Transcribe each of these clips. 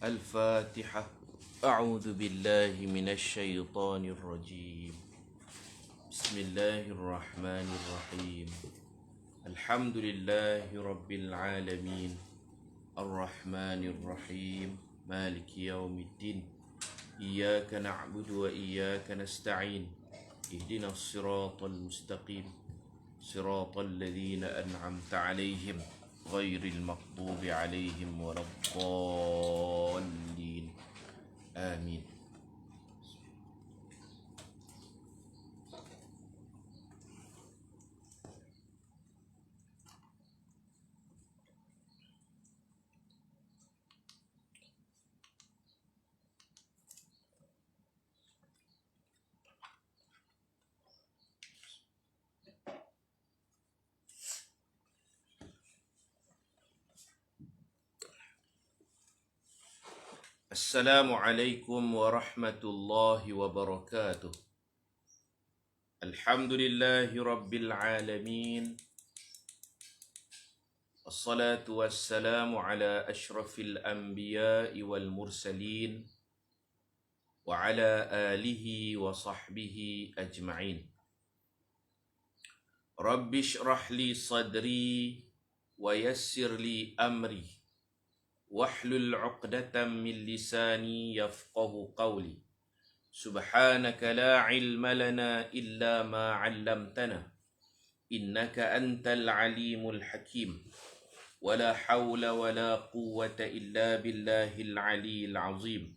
الفاتحة. أعوذ بالله من الشيطان الرجيم. بسم الله الرحمن الرحيم. الحمد لله رب العالمين الرحمن الرحيم مالك يوم الدين إياك نعبد وإياك نستعين اهدنا الصراط المستقيم صراط الذين أنعمت عليهم غير المغضوب عليهم ولا الضالين آمين. السلام عليكم ورحمة الله وبركاته. الحمد لله رب العالمين، الصلاة والسلام على أشرف الأنبياء والمرسلين وعلى آله وصحبه أجمعين. رب اشرح لي صدري ويسر لي أمري واحلل عقدة من لساني يفقه قولي. سبحانك لا علم لنا إلا ما علمتنا إنك أنت العليم الحكيم. ولا حول ولا قوة إلا بالله العلي العظيم.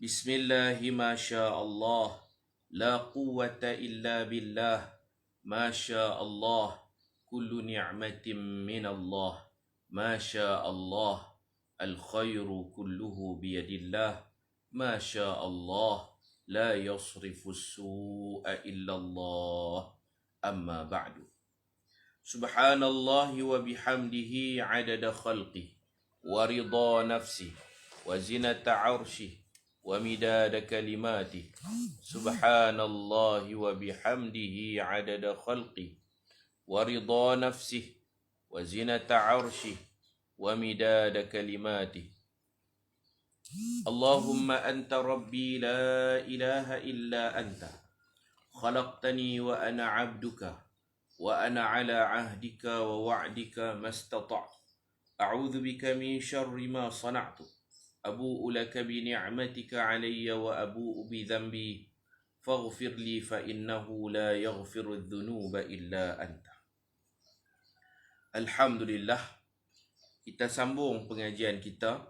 بسم الله ما شاء الله لا قوة إلا بالله ما شاء الله كل نعمة من الله ما شاء الله الخير كله بيد الله ما شاء الله لا يصرف السوء إلا الله. أما بعد. سبحان الله وبحمده عدد خلقه ورضا نفسه وزنة عرشه ومداد كلماته. سبحان الله وبحمده عدد خلقه ورضا نفسه وزنة عرشه ومداد كلماته. اللهم أنت ربي لا إله إلا أنت خلقتني وأنا عبدك وأنا على عهدك ووعدك ما استطعت. أعوذ بك من شر ما صنعت. أبوء لك بنعمتك علي وأبوء بذنبي فاغفر لي فإنه لا يغفر الذنوب إلا أنت. Alhamdulillah, kita sambung pengajian kita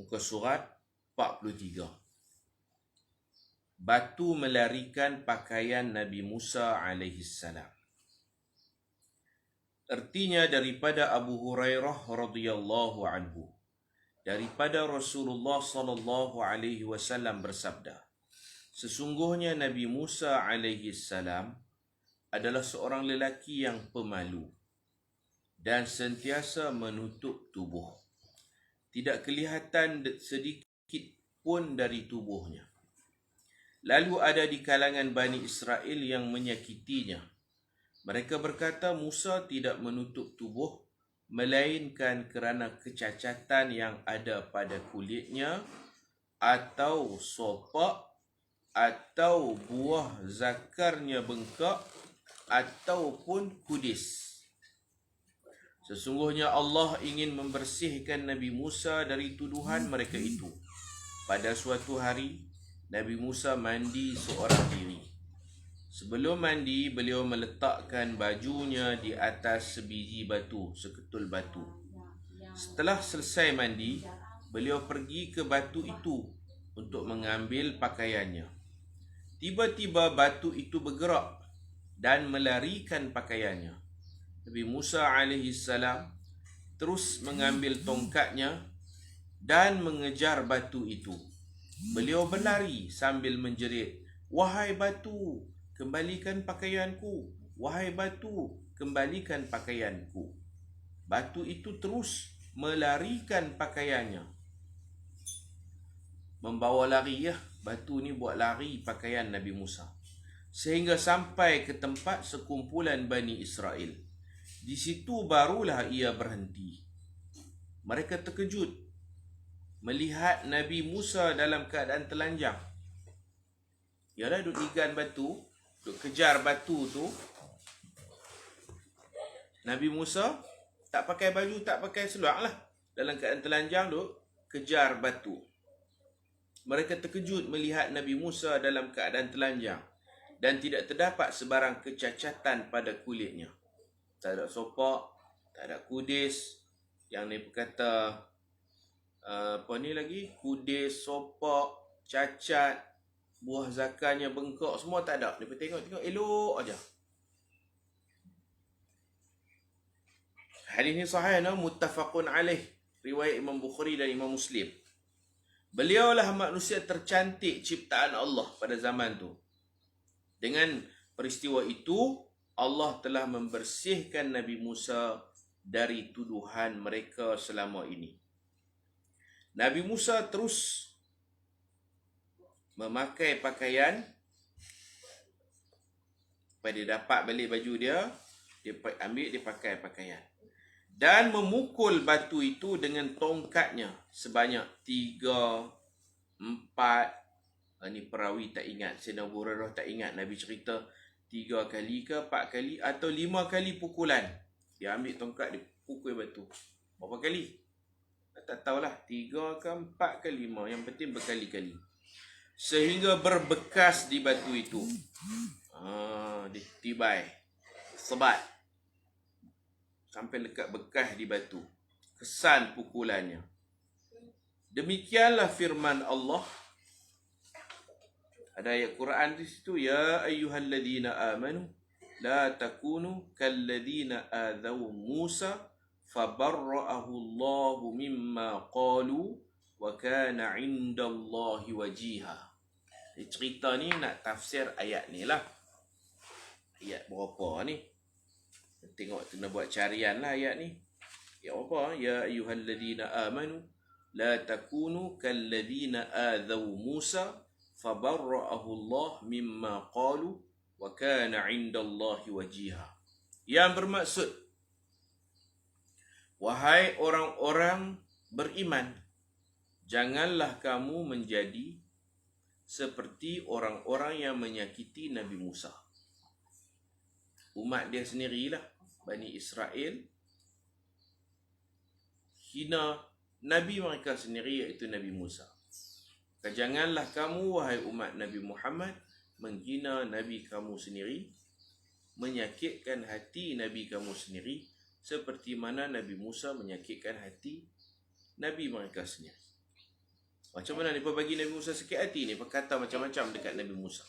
muka surat 43. Batu melarikan pakaian Nabi Musa alaihissalam. Artinya daripada Abu Hurairah radhiyallahu anhu, daripada Rasulullah sallallahu alaihi wasallam bersabda, sesungguhnya Nabi Musa alaihissalam adalah seorang lelaki yang pemalu dan sentiasa menutup tubuh. Tidak kelihatan sedikit pun dari tubuhnya. Lalu ada di kalangan Bani Israel yang menyakitinya. Mereka berkata Musa tidak menutup tubuh melainkan kerana kecacatan yang ada pada kulitnya atau sopak atau buah zakarnya bengkak ataupun kudis. Sesungguhnya Allah ingin membersihkan Nabi Musa dari tuduhan mereka itu. Pada suatu hari, Nabi Musa mandi seorang diri. Sebelum mandi, beliau meletakkan bajunya di atas sebiji batu, seketul batu. Setelah selesai mandi, beliau pergi ke batu itu untuk mengambil pakaiannya. Tiba-tiba batu itu bergerak dan melarikan pakaiannya. Nabi Musa alaihissalam terus mengambil tongkatnya dan mengejar batu itu. Beliau berlari sambil menjerit, "Wahai batu, kembalikan pakaianku. Wahai batu, kembalikan pakaianku." Batu itu terus melarikan pakaiannya. Membawa lari ya, batu ni buat lari pakaian Nabi Musa. Sehingga sampai ke tempat sekumpulan Bani Israel. Di situ barulah ia berhenti. Mereka terkejut melihat Nabi Musa dalam keadaan telanjang. Yalah, duk igan batu, duk kejar batu tu. Nabi Musa tak pakai baju, tak pakai seluar lah. Dalam keadaan telanjang duk kejar batu. Mereka terkejut melihat Nabi Musa dalam keadaan telanjang dan tidak terdapat sebarang kecacatan pada kulitnya. Tak ada sopak, tak ada kudis. Yang ni berkata apa ni lagi? Kudis, sopak, cacat, buah zakarnya bengkok, semua tak ada. Dia tengok elok aja. Hadis ni sahih, muttafaqun alaih. Riwayat Imam Bukhari dan Imam Muslim. Beliaulah manusia tercantik ciptaan Allah pada zaman tu. Dengan peristiwa itu, Allah telah membersihkan Nabi Musa dari tuduhan mereka selama ini. Nabi Musa terus memakai pakaian supaya dia dapat balik baju dia ambil, dia pakai pakaian. Dan memukul batu itu dengan tongkatnya sebanyak 3, 4. Ini perawi tak ingat, Sayyidina Abu Hurairah tak ingat Nabi cerita 3 kali ke 4 kali atau 5 kali pukulan. Dia ambil tongkat, dia pukul batu. Berapa kali? Tak tahulah, 3 ke 4 ke 5. Yang penting berkali-kali. Sehingga berbekas di batu itu. Dia tibai, sebat. Sampai lekat bekas di batu. Kesan pukulannya. Demikianlah firman Allah. Ada ayat Quran di situ. Ya ayyuhalladzina amanu la takunu kalladzina adzaw Musa fabarra'ahu Allahu mimma qalu wa kana 'indallahi wajiha. Cerita ni nak tafsir ayat ni lah. Ayat berapa ni? Tengok, kena buat carian lah ayat ni. Ya apa? Ya ayyuhalladzina amanu la takunu kalladzina adzaw Musa fabarra'ahu Allah mimma qalu wa kana 'indallahi wajiha. Yang bermaksud, wahai orang-orang beriman, janganlah kamu menjadi seperti orang-orang yang menyakiti Nabi Musa. Umat dia sendirilah, Bani Israel, hina Nabi mereka sendiri, iaitu Nabi Musa. Janganlah kamu, wahai umat Nabi Muhammad, menghina Nabi kamu sendiri, menyakitkan hati Nabi kamu sendiri, seperti mana Nabi Musa menyakitkan hati Nabi mereka sendiri. Macam mana mereka bagi Nabi Musa sakit hati ni? Berkata macam-macam dekat Nabi Musa.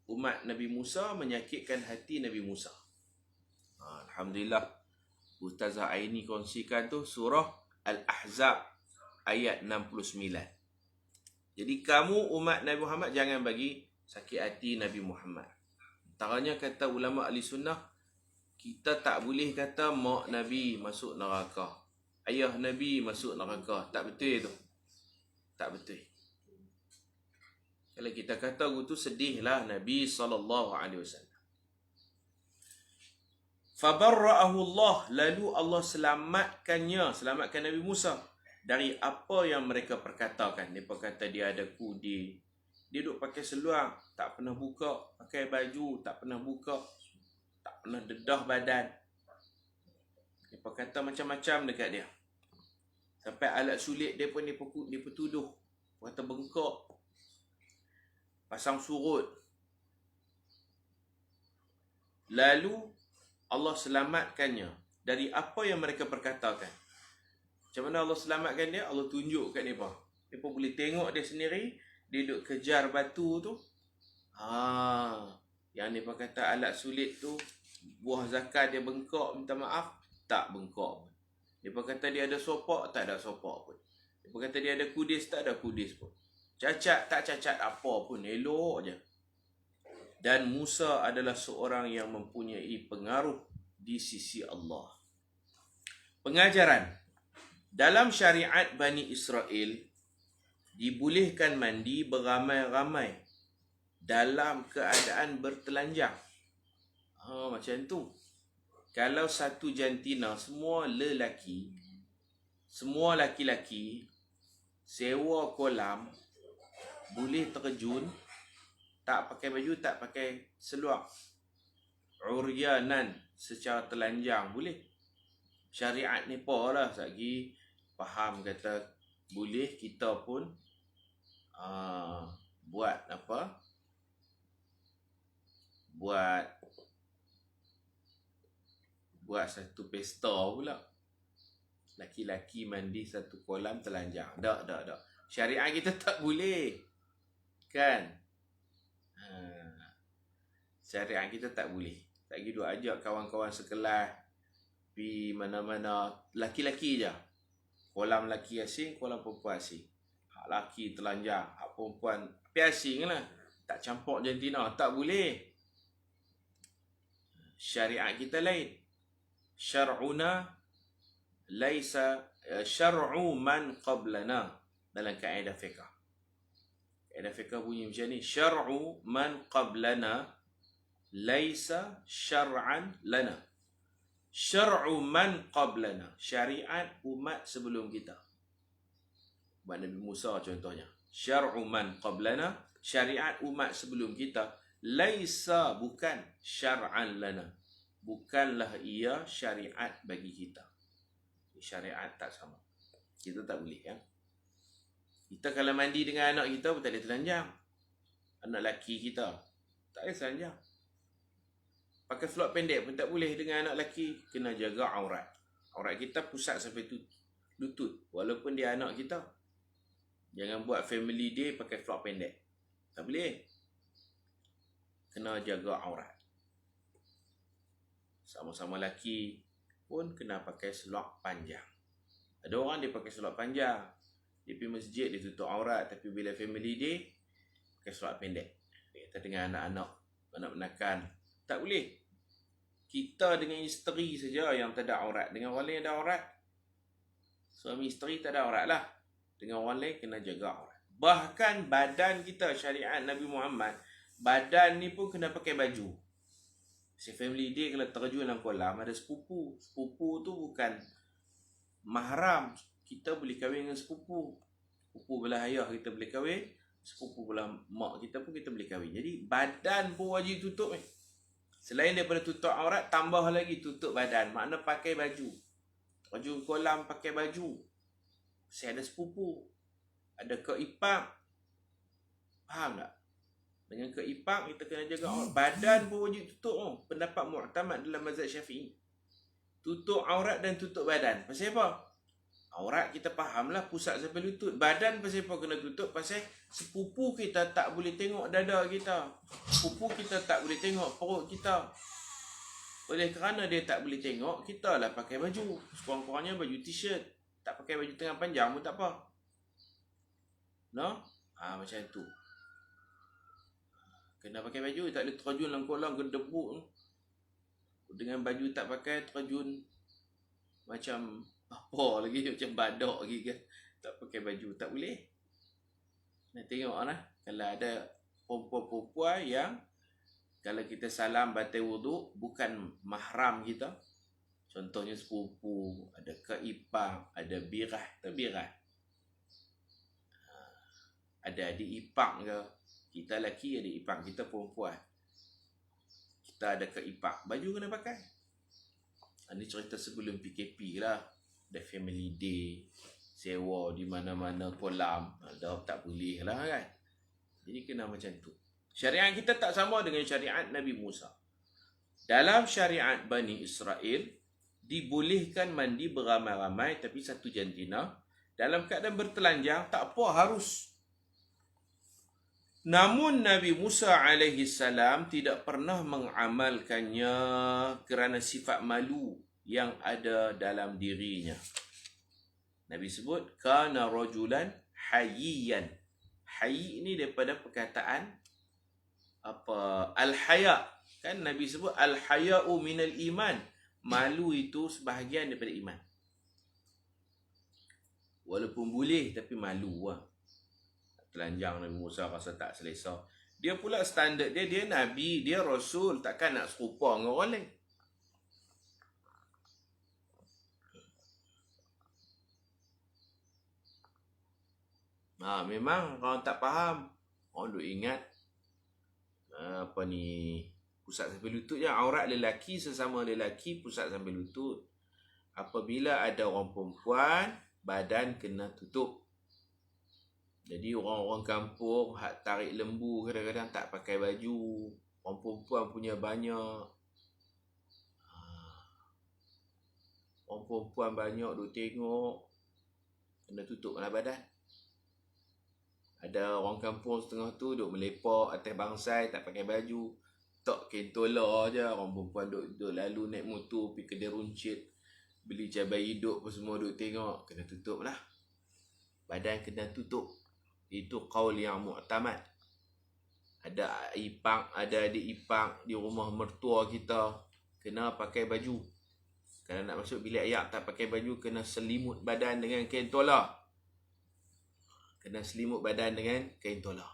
Umat Nabi Musa menyakitkan hati Nabi Musa. Alhamdulillah, Ustazah Aini kongsikan tu surah Al-Ahzab ayat 69. Jadi kamu umat Nabi Muhammad jangan bagi sakit hati Nabi Muhammad. Antaranya kata ulama ahli sunnah, kita tak boleh kata mak Nabi masuk neraka, ayah Nabi masuk neraka. Tak betul tu. Tak betul. Kalau kita kata gitu, sedihlah Nabi SAW. Fabarra'ahu Allah, lalu Allah selamatkan Nabi Musa dari apa yang mereka perkatakan. Mereka kata dia ada kudi, dia duduk pakai seluar, tak pernah buka, pakai baju, tak pernah buka, tak pernah dedah badan. Mereka kata macam-macam dekat dia. Sampai alat sulit dia pun dia tuduh. Kata bengkok, pasang surut. Lalu Allah selamatkannya dari apa yang mereka perkatakan. Macam mana Allah selamatkan dia? Allah tunjuk kat mereka. Mereka boleh tengok dia sendiri, dia duduk kejar batu tu. Yang mereka kata alat sulit tu, buah zakat dia bengkok, minta maaf, tak bengkok. Mereka kata dia ada sopak, tak ada sopak pun. Mereka kata dia ada kudis, tak ada kudis pun. Cacat, tak cacat apa pun, elok je. Dan Musa adalah seorang yang mempunyai pengaruh di sisi Allah. Pengajaran. Dalam syariat Bani Israel, dibolehkan mandi beramai-ramai dalam keadaan bertelanjang. Macam tu. Kalau satu jantina, semua lelaki, semua laki-laki sewa kolam, boleh terjun, tak pakai baju, tak pakai seluar, uryanan, secara telanjang, boleh. Syariat ni lah, lagi faham kata boleh, kita pun buat apa? Buat satu pesta pula. Laki-laki mandi satu kolam telanjang. Tak. Syariat kita tak boleh. Kan? Syariat kita tak boleh. Lagi duk ajak kawan-kawan sekelas pergi mana-mana. Laki-laki je. Kolam laki asing, kolam perempuan asing. Hak laki telanjang, hak perempuan pergi asing lah. Tak campur jantina. Tak boleh. Syariat kita lain. Syar'una laisa syar'u man qablana. Dalam kaedah fiqh. Kaedah fiqh bunyi macam ni. Syar'u man qablana laisa syar'an lana. Syar'u man qablana. Syariat umat sebelum kita. Umat Nabi Musa contohnya. Syar'u man qablana. Syariat umat sebelum kita. Laisa, bukan, syar'an lana. Bukanlah ia syariat bagi kita. Syariat tak sama. Kita tak boleh, kan? Kita kalau mandi dengan anak kita pun tak boleh telanjang. Anak lelaki kita tak boleh telanjang. Pakai seluar pendek pun tak boleh dengan anak lelaki. Kena jaga aurat. Aurat kita pusat sampai lutut. Walaupun dia anak kita. Jangan buat family day pakai seluar pendek. Tak boleh. Kena jaga aurat. Sama-sama lelaki pun kena pakai seluar panjang. Ada orang dia pakai seluar panjang. Dia pergi masjid, dia tutup aurat. Tapi bila family day, pakai seluar pendek. Dia kata dengan anak-anak, anak-anakan. Tak boleh. Kita dengan isteri saja yang tak ada aurat. Dengan orang lain ada aurat. Suami isteri tak ada aurat lah. Dengan orang lain kena jaga aurat. Bahkan badan kita, syariat Nabi Muhammad, badan ni pun kena pakai baju. Si family day kalau terjun dalam kolam, ada sepupu. Sepupu tu bukan mahram. Kita boleh kahwin dengan sepupu. Sepupu belah ayah kita boleh kahwin. Sepupu belah mak kita pun kita boleh kahwin. Jadi badan pun wajib tutup. Selain daripada tutup aurat, tambah lagi tutup badan. Makna pakai baju. Terjun kolam pakai baju. Saya ada sepupu. Ada keipang. Faham tak? Dengan keipang kita kena jaga aurat. Badan pun wajib tutup. Pendapat mu'tamad dalam mazhab Syafi'i. Tutup aurat dan tutup badan. Pasal apa? Aurat kita fahamlah pusat sampai lutut. Badan pasal apa kena tutup? Pasal sepupu kita tak boleh tengok dada kita. Sepupu kita tak boleh tengok perut kita. Oleh kerana dia tak boleh tengok, kita lah pakai baju. Sekurang-kurangnya baju t-shirt. Tak pakai baju tengah panjang pun tak apa. No? Macam tu. Kena pakai baju, tak boleh terjun dalam kolam kena debu. Dengan baju tak pakai terjun macam apa lagi, macam badak lagi kan. Tak pakai baju, tak boleh. Nak tengok lah. Kalau ada perempuan-perempuan yang kalau kita salam batal wuduk, bukan mahram kita. Contohnya sepupu, ada keipang, ada birah. Tak birah. Ada adik ipang ke. Kita lelaki, adik ipang. Kita perempuan. Kita ada keipang. Baju kena pakai. Ini cerita sebelum PKP lah. Ada family day. Sewa di mana-mana kolam. Dah tak boleh lah kan. Jadi kena macam tu. Syariat kita tak sama dengan syariat Nabi Musa. Dalam syariat Bani Israel, dibolehkan mandi beramai-ramai tapi satu jantina. Dalam keadaan bertelanjang, tak apa, harus. Namun Nabi Musa AS tidak pernah mengamalkannya kerana sifat malu yang ada dalam dirinya. Nabi sebut, kana rajulan hayyiyan. Hayy ini daripada perkataan apa, al-haya. Kan Nabi sebut al-haya'u minal iman. Malu itu sebahagian daripada iman. Walaupun boleh tapi malu lah. Telanjang Nabi Musa rasa tak selesa. Dia pula standard dia Nabi, dia Rasul. Takkan nak serupa dengan orang lain. Memang orang tak faham. Orang duk ingat apa ni, pusat sampai lutut je. Aurat lelaki sesama lelaki pusat sampai lutut. Apabila ada orang perempuan, badan kena tutup. Jadi orang-orang kampung hak tarik lembu kadang-kadang tak pakai baju. Orang perempuan punya banyak. Orang perempuan banyak duk tengok, kena tutuplah badan. Ada orang kampung setengah tu duk melepak atas bangsai tak pakai baju. Tak kentola je. Orang perempuan duk lalu naik motor pergi kedai runcit, beli cabai hidup apa semua duk tengok. Kena tutup lah. Badan kena tutup. Itu qaul yang mu'tamad. Ada ipang, ada adik ipang di rumah mertua kita, kena pakai baju. Kalau nak masuk bilik ayak tak pakai baju, kena selimut badan dengan kain tola. Kena selimut badan dengan kain tola.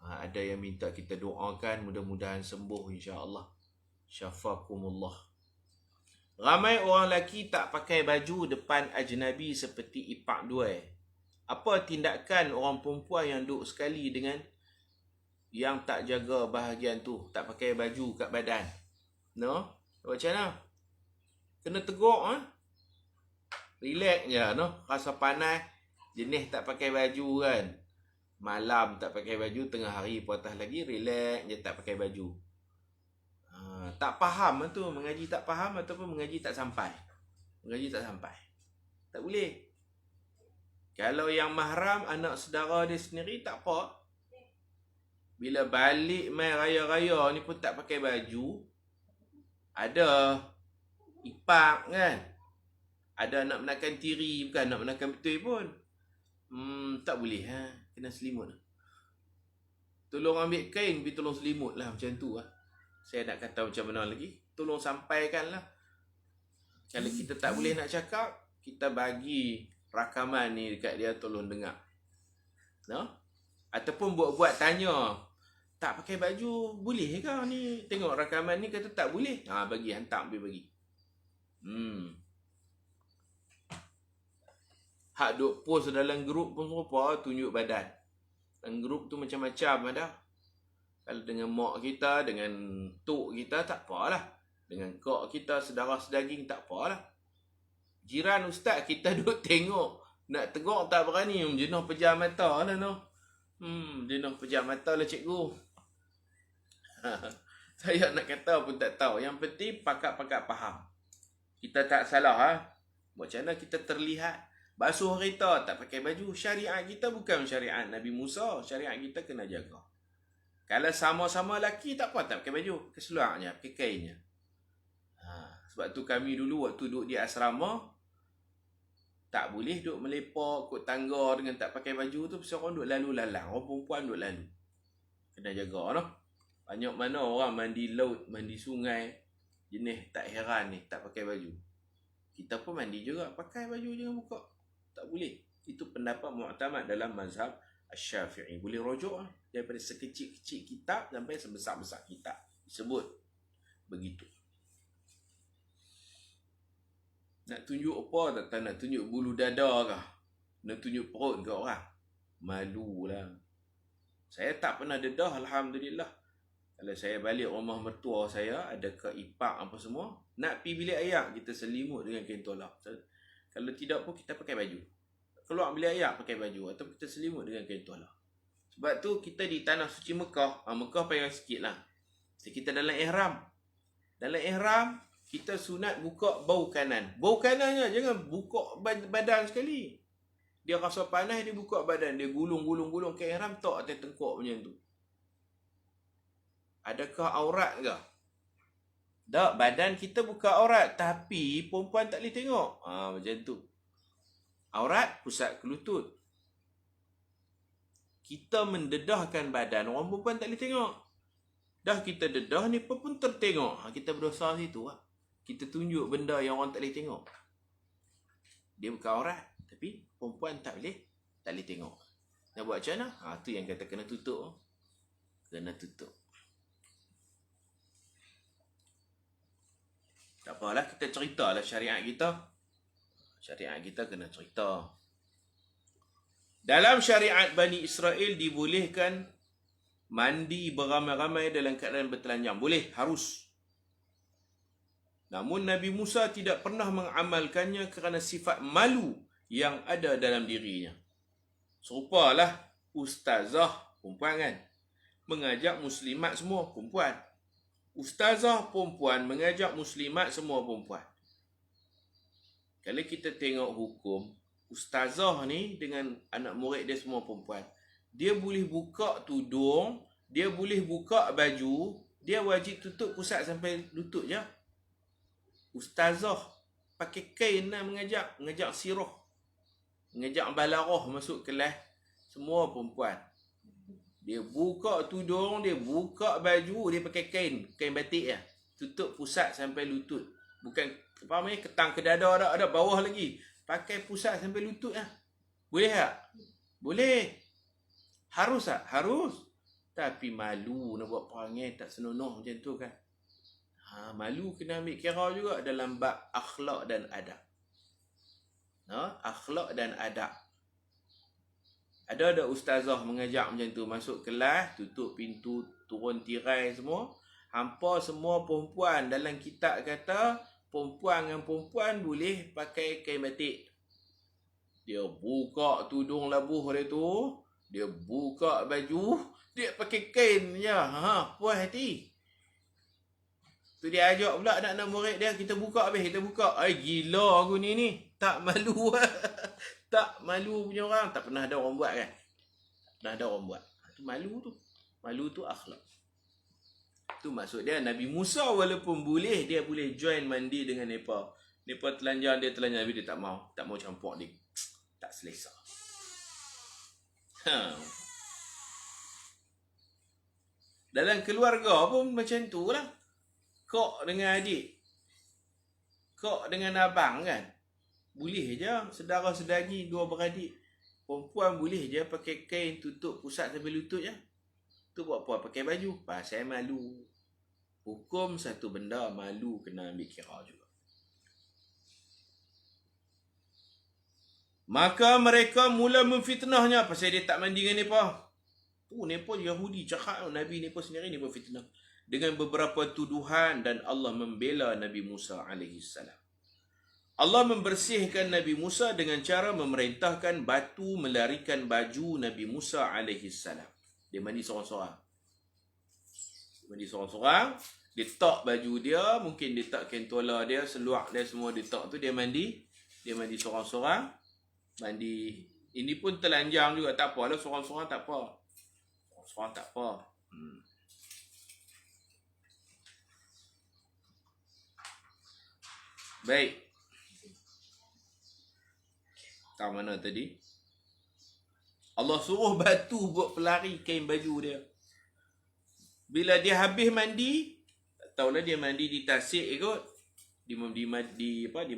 Ada yang minta kita doakan, mudah-mudahan sembuh insya-Allah. Syafakumullah. Ramai orang lelaki tak pakai baju depan ajnabi seperti ipak dua. Apa tindakan orang perempuan yang duduk sekali dengan yang tak jaga bahagian tu, tak pakai baju kat badan? No? Macam mana? Kena tegur, relax je, no? Rasa panas, jenis tak pakai baju kan. Malam tak pakai baju, tengah hari puatas lagi, relax je tak pakai baju. Tak faham tu, mengaji tak faham ataupun mengaji tak sampai. Mengaji tak sampai. Tak boleh. Kalau yang mahram, anak saudara dia sendiri, tak apa. Bila balik main raya-raya ni pun tak pakai baju. Ada ipak kan. Ada nak menakan tiri, bukan nak menakan betul pun. Tak boleh. Kena selimut. Tolong ambil kain, pergi tolong selimut lah macam tu. Saya nak kata macam mana lagi. Tolong sampaikan lah. Kalau kita tak boleh nak cakap, kita bagi rakaman ni dekat dia, tolong dengar. No? Ataupun buat-buat tanya, tak pakai baju boleh ke ni? Tengok rakaman ni kata tak boleh. Bagi, hantar ambil bagi. Hak duk post dalam grup pun serupa, tunjuk badan. Dan grup tu macam-macam ada. Kalau dengan mak kita, dengan tok kita, tak apalah. Dengan kak kita, saudara sedaging, tak apalah. Jiran ustaz kita duk tengok, nak tegur tak berani. Jenuh pejam mata lah no. Jenuh pejam mata lah cikgu. Saya nak kata pun tak tahu. Yang penting pakak-pakak faham. Kita tak salah. Macam mana kita terlihat. Basuh kereta tak pakai baju. Syariat kita bukan syariat Nabi Musa. Syariat kita kena jaga. Kalau sama-sama lelaki tak apa, tak pakai baju. Keseluarnya, pakai kainnya. Sebab tu kami dulu waktu duduk di asrama, tak boleh duduk melepak kot tangga dengan tak pakai baju tu. Pasal orang duduk lalu lalang. Orang perempuan duduk lalu. Kena jaga noh. Banyak mana orang mandi laut, mandi sungai. Jenis tak heran ni, tak pakai baju. Kita pun mandi juga. Pakai baju jangan buka. Tak boleh. Itu pendapat mu'tamad dalam mazhab Asy-Syafi'i. Boleh rujuk daripada sekecil-kecil kitab sampai sebesar-besar kitab. Disebut begitu. Nak tunjuk apa? Tak nak tunjuk bulu dada kah? Nak tunjuk perut ke orang? Malulah. Saya tak pernah dedah, alhamdulillah. Kalau saya balik rumah mertua saya, ada ke ipak apa semua, nak pergi bilik ayak, kita selimut dengan kain tolak. Kalau tidak pun kita pakai baju. Keluar bilik ayak pakai baju, atau kita selimut dengan kain tolak. Sebab tu kita di tanah suci Mekah, Mekah payah sikit lah. Kita dalam ihram. Dalam ihram, kita sunat buka bau kanan. Bau kanannya, jangan buka badan sekali. Dia rasa panas, dia buka badan. Dia gulung-gulung-gulung ke ihram, tak atas tengkok macam tu. Adakah aurat ke? Tak, badan kita buka aurat. Tapi perempuan tak boleh tengok. Macam tu. Aurat pusat ke lutut. Kita mendedahkan badan, orang perempuan tak boleh tengok. Dah kita dedah, ni pun tertengok. Kita berdosa situ. Kita tunjuk benda yang orang tak boleh tengok. Dia buka aurat. Tapi perempuan tak boleh tengok. Nak buat macam mana? Tu yang kata kena tutup. Kena tutup. Tak apalah, kita ceritalah syariat kita. Syariat kita kena cerita. Dalam syariat Bani Israel dibolehkan mandi beramai-ramai dalam keadaan bertelanjang. Boleh, harus. Namun Nabi Musa tidak pernah mengamalkannya kerana sifat malu yang ada dalam dirinya. Serupalah ustazah perempuan kan, mengajak muslimat semua perempuan. Ustazah perempuan mengajak muslimat semua perempuan. Kalau kita tengok hukum, ustazah ni dengan anak murid dia semua perempuan. Dia boleh buka tudung, dia boleh buka baju, dia wajib tutup pusat sampai lutut je. Ustazah pakai kain lah mengajak sirah, mengajak balarah masuk kelas, semua perempuan. Dia buka tudung, dia buka baju, dia pakai kain batik lah. Tutup pusat sampai lutut. Bukan apa namanya, ketang ke dada ada bawah lagi. Pakai pusat sampai lutut lah. Boleh tak? Boleh. Harus tak? Harus. Tapi malu nak buat perangai tak senonoh macam tu kan. Malu kena ambil kira juga dalam bab akhlak dan adab. Akhlak dan adab. Ada ustazah mengajak macam tu, masuk kelas, tutup pintu, turun tirai semua. Hampa semua perempuan, dalam kitab kata perempuan dengan perempuan boleh pakai kain batik. Dia buka tudung labuh dia tu, dia buka baju, dia pakai kain je. Puas hati. Tu dia ajak pula anak-anak murid dia, kita buka habis, kita buka. Gila aku ni. Tak malu. Tak malu punya orang. Tak pernah ada orang buat kan? Tak pernah ada orang buat. Tu malu tu. Malu tu akhlak. Tu maksud dia, Nabi Musa walaupun boleh, dia boleh join mandi dengan mereka. Mereka telanjang, dia telanjang, tapi dia tak mau. Tak mau campur dia. Tak selesa. Dalam keluarga pun macam tu lah. Kok dengan adik, kok dengan abang kan, boleh je. Saudara-saudari, dua beradik, perempuan boleh je pakai kain tutup pusat sampai lutut je. Tu buat apa? Pakai baju. Pasal malu. Hukum satu benda, malu kena ambil kira juga. Maka mereka mula memfitnahnya pasal dia tak mandi dengan mereka. Mereka Yahudi cakap, Nabi mereka sendiri mereka fitnah dengan beberapa tuduhan, dan Allah membela Nabi Musa AS. Allah membersihkan Nabi Musa dengan cara memerintahkan batu melarikan baju Nabi Musa AS. Dia mandi seorang-seorang. Dia tak baju dia, mungkin dia tak kain tuala dia, seluar dia semua dia tak tu, dia mandi seorang-seorang. Mandi ini pun telanjang juga, tak apalah, seorang-seorang tak apa. Seorang tak apa. Baik. Tak mana tadi? Allah suruh batu buat pelari kain baju dia. Bila dia habis mandi, tak tahulah dia mandi di tasik kot. Di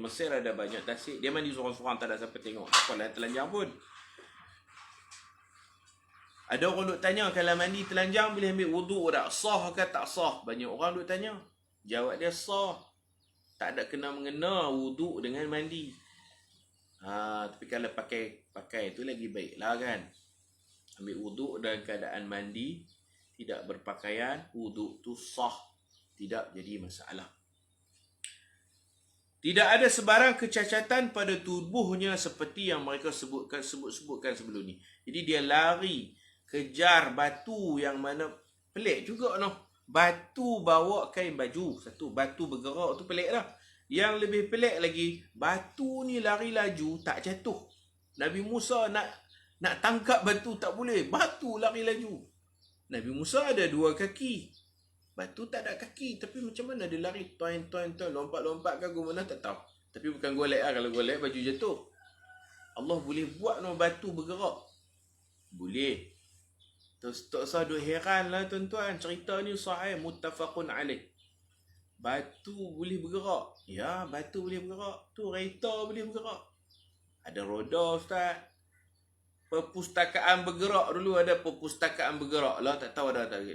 Mesir ada banyak tasik. Dia mandi seorang-seorang, tak ada siapa tengok. Apalah telanjang pun. Ada orang duk tanya, kalau mandi telanjang boleh ambil wuduk tak? Sah ke tak sah? Banyak orang duk tanya. Jawab dia sah. Tak ada kena-mengena wuduk dengan mandi. Tapi kalau pakai tu lagi baik lah kan. Ambil wuduk dalam keadaan mandi, tidak berpakaian, wuduk tu sah. Tidak jadi masalah. Tidak ada sebarang kecacatan pada tubuhnya seperti yang mereka sebutkan sebelum ni. Jadi dia lari, kejar batu yang mana pelik juga noh. Batu bawa kain baju. Satu, batu bergerak tu pelik dah. Yang lebih pelik lagi, batu ni lari laju, tak jatuh. Nabi Musa nak tangkap batu tak boleh. Batu lari laju. Nabi Musa ada dua kaki. Batu tak ada kaki. Tapi macam mana dia lari? Toin, lompat-lompat ke mana tak tahu. Tapi bukan golek lah. Kalau golek, baju jatuh. Allah boleh buat no batu bergerak. Boleh. Terus tak usah duk heran lah tuan-tuan. Cerita ni sahih, muttafaqun alaih. Batu boleh bergerak. Ya, batu boleh bergerak. Tu kereta boleh bergerak. Ada roda ustaz. Perpustakaan bergerak dulu ada perpustakaan bergerak lah. Tak tahu ada tak.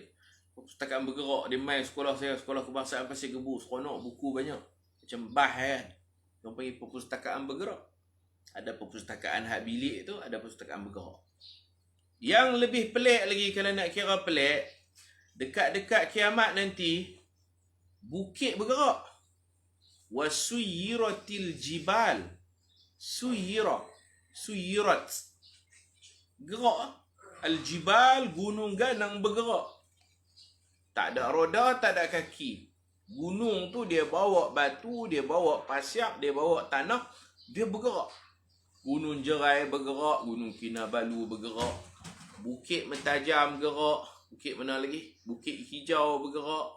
Perpustakaan bergerak. Dia main sekolah saya, sekolah kebangsaan Pasir Gebu. Seronok buku banyak. Macam bah kan. Yang panggil perpustakaan bergerak. Ada perpustakaan hak bilik tu, ada perpustakaan bergerak. Yang lebih pelik lagi kalau nak kira pelik, dekat-dekat kiamat nanti, bukit bergerak. Wasuyiratil jibal. Suyirat. Gerak. Al-jibal, gunung ganang bergerak. Tak ada roda, tak ada kaki. Gunung tu dia bawa batu, dia bawa pasir, dia bawa tanah, dia bergerak. Gunung Jerai bergerak, Gunung Kinabalu bergerak, Bukit Mentajam bergerak, bukit mana lagi? Bukit Hijau bergerak.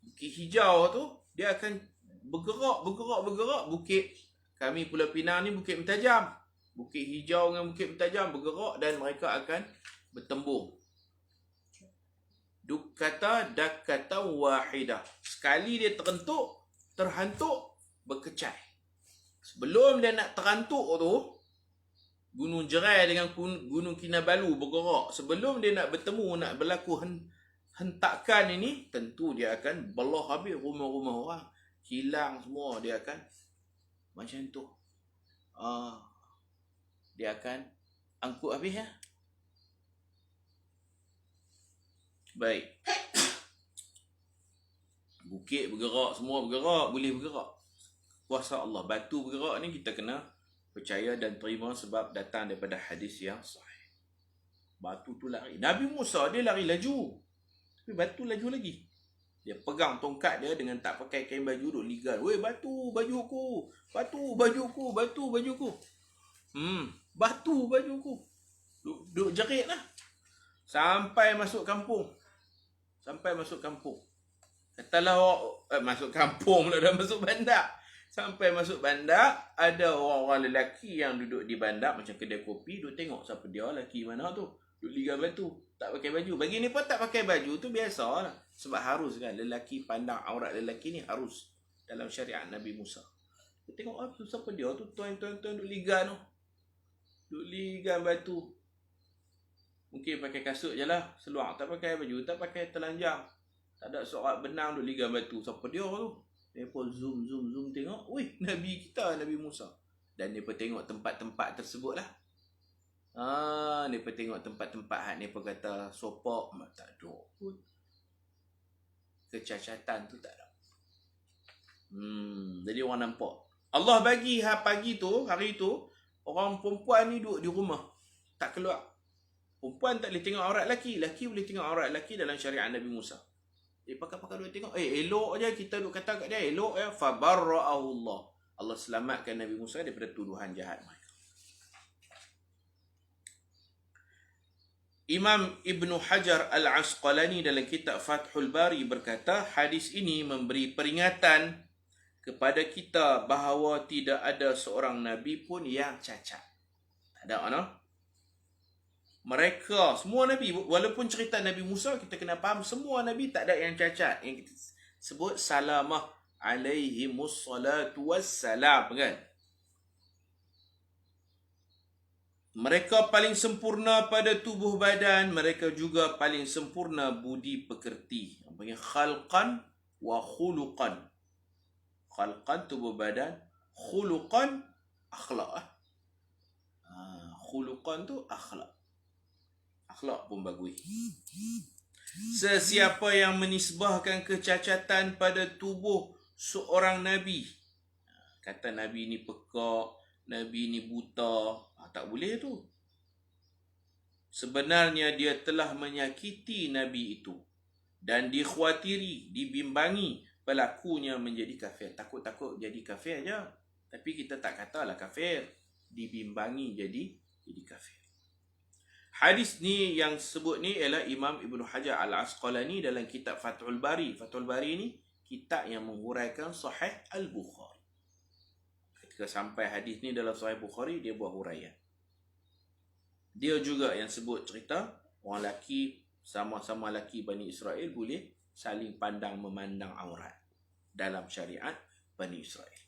Bukit Hijau tu dia akan bergerak. Bukit kami Pulau Pinang ni Bukit Mentajam. Bukit Hijau dengan Bukit Mentajam bergerak dan mereka akan bertembung. Duk kata dakatan wahidah. Sekali dia terhantuk, berkecai. Sebelum dia nak terantuk tu, Gunung Jerai dengan Gunung Kinabalu bergerak. Sebelum dia nak bertemu, nak berlaku hentakan ini, tentu dia akan belah habis rumah-rumah orang. Hilang semua, dia akan macam tu. Dia akan angkut habis ya. Baik. Bukit bergerak, semua bergerak, boleh bergerak. Kuasa Allah. Batu bergerak ni kita kena percaya dan terima sebab datang daripada hadis yang sahih. Batu tu lari. Nabi Musa dia lari laju. Tapi batu laju lagi. Dia pegang tongkat dia dengan tak pakai kain baju, duk ligan. Weh, batu bajuku. Batu bajuku. Batu bajuku. Batu bajuku. Duk jerit lah. Sampai masuk kampung. Katalah masuk kampung pula, dah masuk bandar. Sampai masuk bandar, ada orang-orang lelaki yang duduk di bandar macam kedai kopi, duk tengok siapa dia, lelaki mana tu. Duk ligan batu, tak pakai baju. Bagi ni pun tak pakai baju tu biasa lah. Sebab harus kan, lelaki pandang aurat lelaki ni harus dalam syariat Nabi Musa. Dia tengok apa siapa dia tu, tuan-tuan duk ligan tu. Duk ligan batu. Mungkin pakai kasut je lah, seluar, tak pakai baju, tak pakai telanjang. Tak ada sorak benang duk ligan batu. Siapa dia tu? Mereka zoom tengok. Wih, Nabi kita, Nabi Musa. Dan mereka tengok tempat-tempat tersebut lah. Mereka tengok tempat-tempat hak mereka kata sopak. Tak ada pun. Kecacatan tu tak ada. Jadi orang nampak. Allah bagi hari tu, orang perempuan ni duduk di rumah. Tak keluar. Perempuan tak boleh tengok aurat lelaki. Lelaki boleh tengok aurat lelaki dalam syariat Nabi Musa. Pakar-pakar duk tengok. Elok je kita duk kata kat dia. Elok ya. Fabarra'ahu Allah. Allah selamatkan Nabi Musa daripada tuduhan jahat mereka. Imam Ibn Hajar Al-Asqalani dalam kitab Fathul Bari berkata, hadis ini memberi peringatan kepada kita bahawa tidak ada seorang Nabi pun yang cacat. Tak ada mana? Mereka, semua Nabi, walaupun cerita Nabi Musa, kita kena faham semua Nabi tak ada yang cacat. Yang kita sebut salamah alaihimus salatu wassalam kan. Mereka paling sempurna pada tubuh badan, mereka juga paling sempurna budi pekerti. Yang panggil khalqan wa khuluqan. Khalqan tubuh badan, khuluqan akhlak. Khuluqan tu akhlak. Akhlak pun bagus. Sesiapa yang menisbahkan kecacatan pada tubuh seorang Nabi, kata Nabi ni pekak, Nabi ni buta, tak boleh tu. Sebenarnya dia telah menyakiti Nabi itu dan dikhawatiri, dibimbangi pelakunya menjadi kafir. Takut-takut jadi kafir je. Tapi kita tak katalah kafir. Dibimbangi jadi kafir. Hadis ni yang sebut ni ialah Imam Ibn Hajar Al-Asqalani dalam kitab Fathul Bari. Fathul Bari ni kitab yang menghuraikan Sahih Al-Bukhari. Ketika sampai hadis ni dalam Sahih Bukhari, dia buat huraian. Dia juga yang sebut cerita orang lelaki, sama-sama lelaki Bani Israel boleh saling pandang memandang aurat dalam syariat Bani Israel.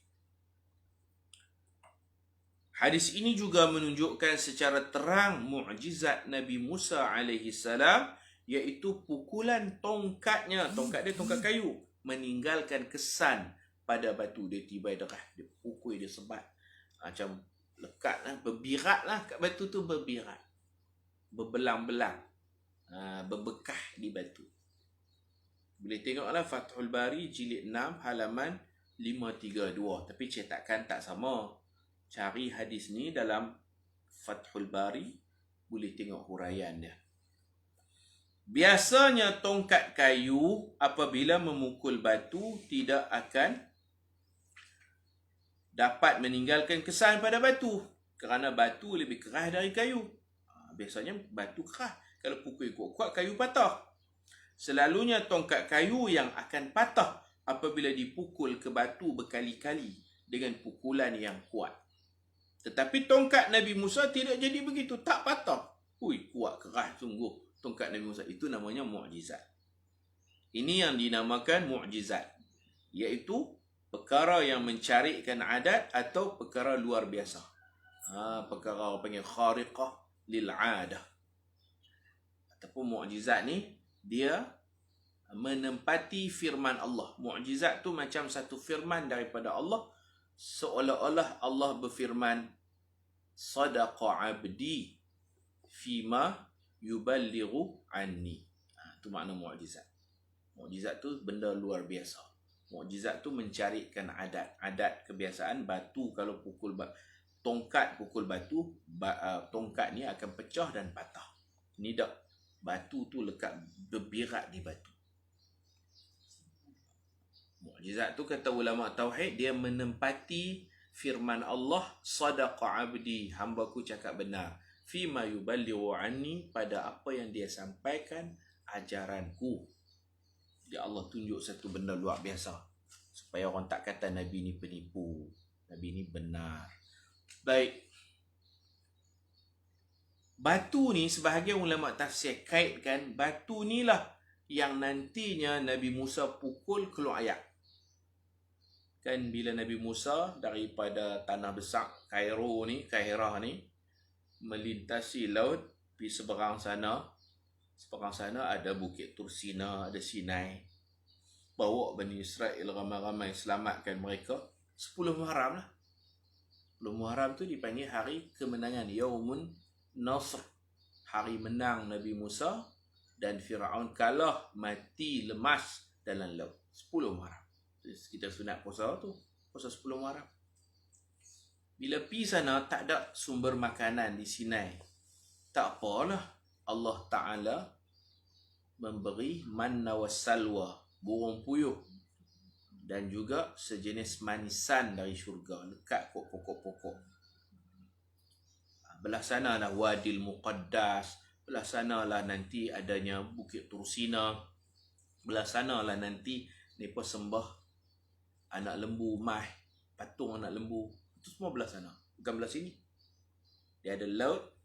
Hadis ini juga menunjukkan secara terang mukjizat Nabi Musa alaihi salam, iaitu pukulan tongkatnya, tongkat dia tongkat kayu, meninggalkan kesan pada batu. Dia tibai darah, dia pukul, dia sebat. Macam lekat lah, berbirat lah kat batu tu, berbirat, berbelang-belang, berbekah di batu. Boleh tengoklah Fathul Bari jilid 6 halaman 532. Tapi cetakan tak sama. Cari hadis ni dalam Fathul Bari, boleh tengok huraian dia. Biasanya tongkat kayu apabila memukul batu tidak akan dapat meninggalkan kesan pada batu, kerana batu lebih keras dari kayu. Biasanya batu keras. Kalau pukul kuat-kuat, kayu patah. Selalunya tongkat kayu yang akan patah apabila dipukul ke batu berkali-kali dengan pukulan yang kuat. Tetapi tongkat Nabi Musa tidak jadi begitu, tak patah. Ui, kuat keras sungguh tongkat Nabi Musa. Itu namanya mukjizat. Ini yang dinamakan mukjizat, iaitu perkara yang mencarikan adat atau perkara luar biasa. Perkara orang panggil khariqah lil adah. Ataupun mukjizat ni, dia menempati firman Allah. Mukjizat tu macam satu firman daripada Allah, seolah-olah Allah berfirman, sadaqa abdi fima yuballighu anni. Itu makna mukjizat. Mukjizat tu benda luar biasa. Mukjizat tu mencarikan adat. Adat kebiasaan batu kalau pukul tongkat pukul batu, tongkat ni akan pecah dan patah. Ini tak. Batu tu lekat berbirat di batu. Mukjizat tu kata ulama tauhid, dia menempati firman Allah, sadaqa abdi, hamba-ku cakap benar, fima yuballighu anni, pada apa yang dia sampaikan ajaranku. Ya Allah tunjuk satu benda luar biasa supaya orang tak kata Nabi ni penipu, Nabi ni benar. Baik. Batu ni sebahagian ulama tafsir kaitkan batu ni lah yang nantinya Nabi Musa pukul keluar ayak. Kan bila Nabi Musa daripada tanah besar Kairah ni melintasi laut pergi seberang sana ada Bukit Tursina, ada Sinai. Bawa Bani Israel ramai-ramai, selamatkan mereka. 10 Muharram lah. 10 Muharram tu dipanggil hari kemenangan, Yaumun Nasr, hari menang Nabi Musa, dan Firaun kalah, mati lemas dalam laut. 10 Muharram. Kita sunat puasa tu, puasa 10 Muharram. Bila pergi sana tak ada sumber makanan di Sinai. Tak apalah, Allah Ta'ala memberi manna wassalwa, burung puyuh, dan juga sejenis manisan dari syurga dekat pokok-pokok. Belah sana lah Wadil Muqaddas, belah sana lah nanti adanya Bukit Tursina, belah sana lah nanti mereka sembah anak lembu, patung anak lembu. Itu semua belah sana, bukan belah sini. Dia ada laut,